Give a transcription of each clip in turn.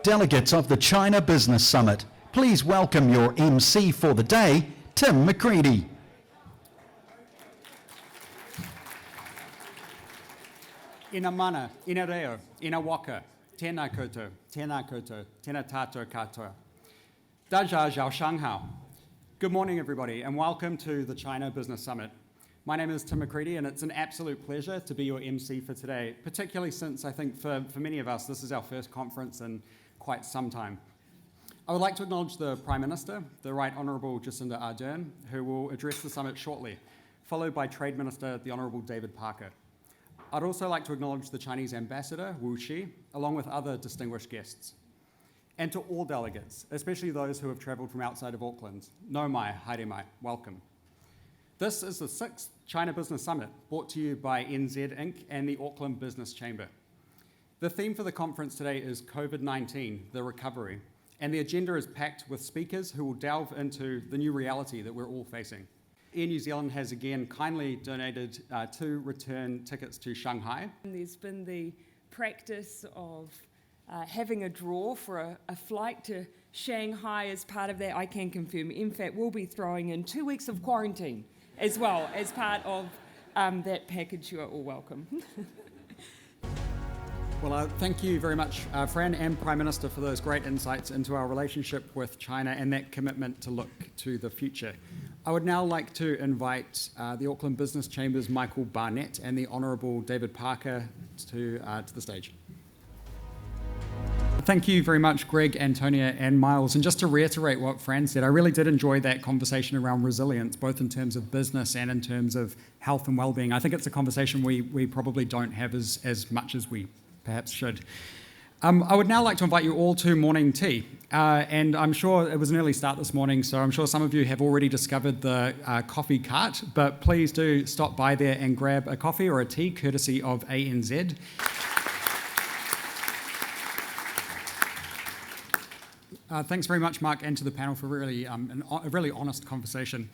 Delegates of the China Business Summit, please welcome your MC for the day, Tim McCready. Ina mana, ina reo, ina waka, tēnā koutou, tēnā koutou, tēnā tātou katoa. Daja zhao shanghao. Good morning, everybody, and welcome to the China Business Summit. My name is Tim McCready, and it's an absolute pleasure to be your MC for today, particularly since I think for many of us, this is our first conference in quite some time. I would like to acknowledge the Prime Minister, the Right Honourable Jacinda Ardern, who will address the summit shortly, followed by Trade Minister, the Honourable David Parker. I'd also like to acknowledge the Chinese Ambassador, Wu Shi, along with other distinguished guests. And to all delegates, especially those who have travelled from outside of Auckland, nau mai, haere mai, welcome. This is the 6th China Business Summit, brought to you by NZ Inc. and the Auckland Business Chamber. The theme for the conference today is COVID-19, the recovery, and the agenda is packed with speakers who will delve into the new reality that we're all facing. Air New Zealand has again kindly donated 2 return tickets to Shanghai. There's been the practice of having a draw for a flight to Shanghai as part of that. I can confirm, in fact, we'll be throwing in 2 weeks of quarantine as well as part of that package. You are all welcome. Well, thank you very much, Fran and Prime Minister, for those great insights into our relationship with China and that commitment to look to the future. I would now like to invite the Auckland Business Chamber's Michael Barnett and the Honourable David Parker to the stage. Thank you very much, Greg, Antonia, and Miles. And just to reiterate what Fran said, I really did enjoy that conversation around resilience, both in terms of business and in terms of health and well-being. I think it's a conversation we probably don't have as much as we perhaps should. I would now like to invite you all to morning tea. And I'm sure it was an early start this morning, so I'm sure some of you have already discovered the coffee cart, but please do stop by there and grab a coffee or a tea, courtesy of ANZ. Thanks very much, Mark, and to the panel for really a really honest conversation.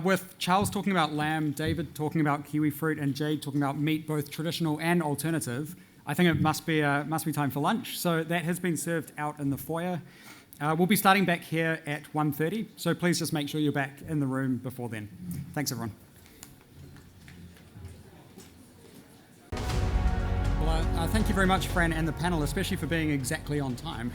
With Charles talking about lamb, David talking about kiwi fruit, and Jade talking about meat, both traditional and alternative, I think it must be time for lunch. So that has been served out in the foyer. We'll be starting back here at 1:30, so please just make sure you're back in the room before then. Thanks, everyone. Well, thank you very much, Fran, and the panel, especially for being exactly on time.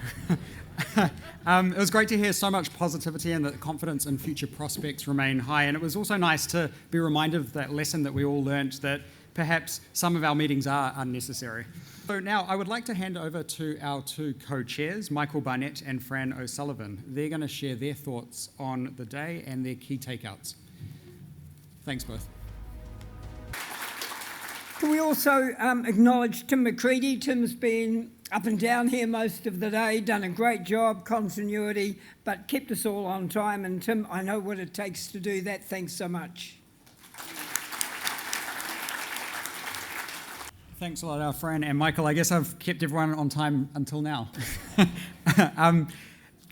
It was great to hear so much positivity and that confidence in future prospects remain high. And it was also nice to be reminded of that lesson that we all learnt, that perhaps some of our meetings are unnecessary. So now I would like to hand over to our 2 co-chairs, Michael Barnett and Fran O'Sullivan. They're going to share their thoughts on the day and their key takeouts. Thanks both. Can we also acknowledge Tim McCready? Tim's been up and down here most of the day, done a great job, continuity, but kept us all on time. And Tim, I know what it takes to do that. Thanks so much. Thanks a lot, Fran and Michael. I guess I've kept everyone on time until now.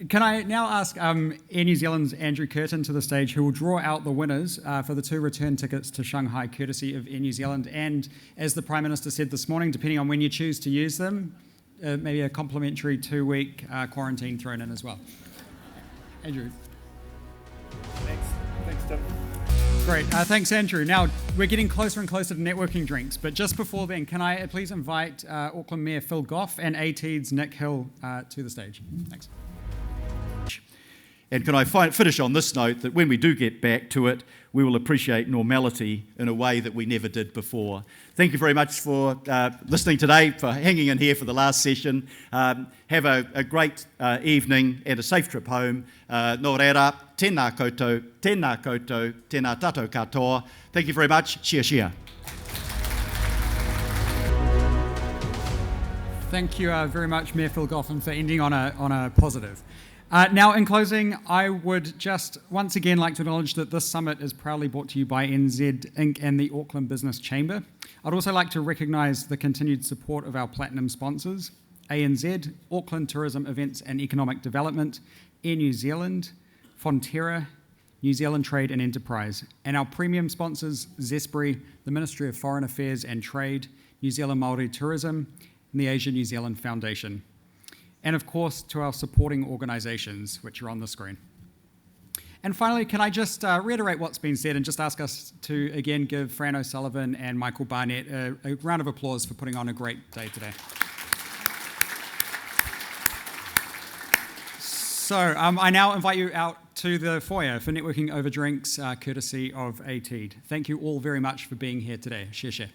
Can I now ask Air New Zealand's Andrew Curtin to the stage, who will draw out the winners for the 2 return tickets to Shanghai, courtesy of Air New Zealand. And as the Prime Minister said this morning, depending on when you choose to use them, maybe a complimentary 2-week quarantine thrown in as well. Andrew. Thanks, Tim. Great, thanks, Andrew. Now, we're getting closer and closer to networking drinks, but just before then, can I please invite Auckland Mayor Phil Goff and ATEED's Nick Hill to the stage? Thanks. And can I finish on this note, that when we do get back to it, we will appreciate normality in a way that we never did before. Thank you very much for listening today, for hanging in here for the last session. Have a great evening and a safe trip home. Nō reira, tēnā koutou, tēnā koutou, tēnā tātou katoa. Thank you very much. Shia shia. Thank you very much, Mayor Phil Goffin, for ending on a positive. Now, in closing, I would just once again like to acknowledge that this summit is proudly brought to you by NZ Inc. and the Auckland Business Chamber. I'd also like to recognise the continued support of our platinum sponsors, ANZ, Auckland Tourism Events and Economic Development, Air New Zealand, Fonterra, New Zealand Trade and Enterprise, and our premium sponsors, Zespri, the Ministry of Foreign Affairs and Trade, New Zealand Māori Tourism, and the Asia New Zealand Foundation. and of course to our supporting organisations, which are on the screen. And finally, can I just reiterate what's been said and just ask us to again give Fran O'Sullivan and Michael Barnett a round of applause for putting on a great day today. So I now invite you out to the foyer for networking over drinks, courtesy of ATEED. Thank you all very much for being here today. Share.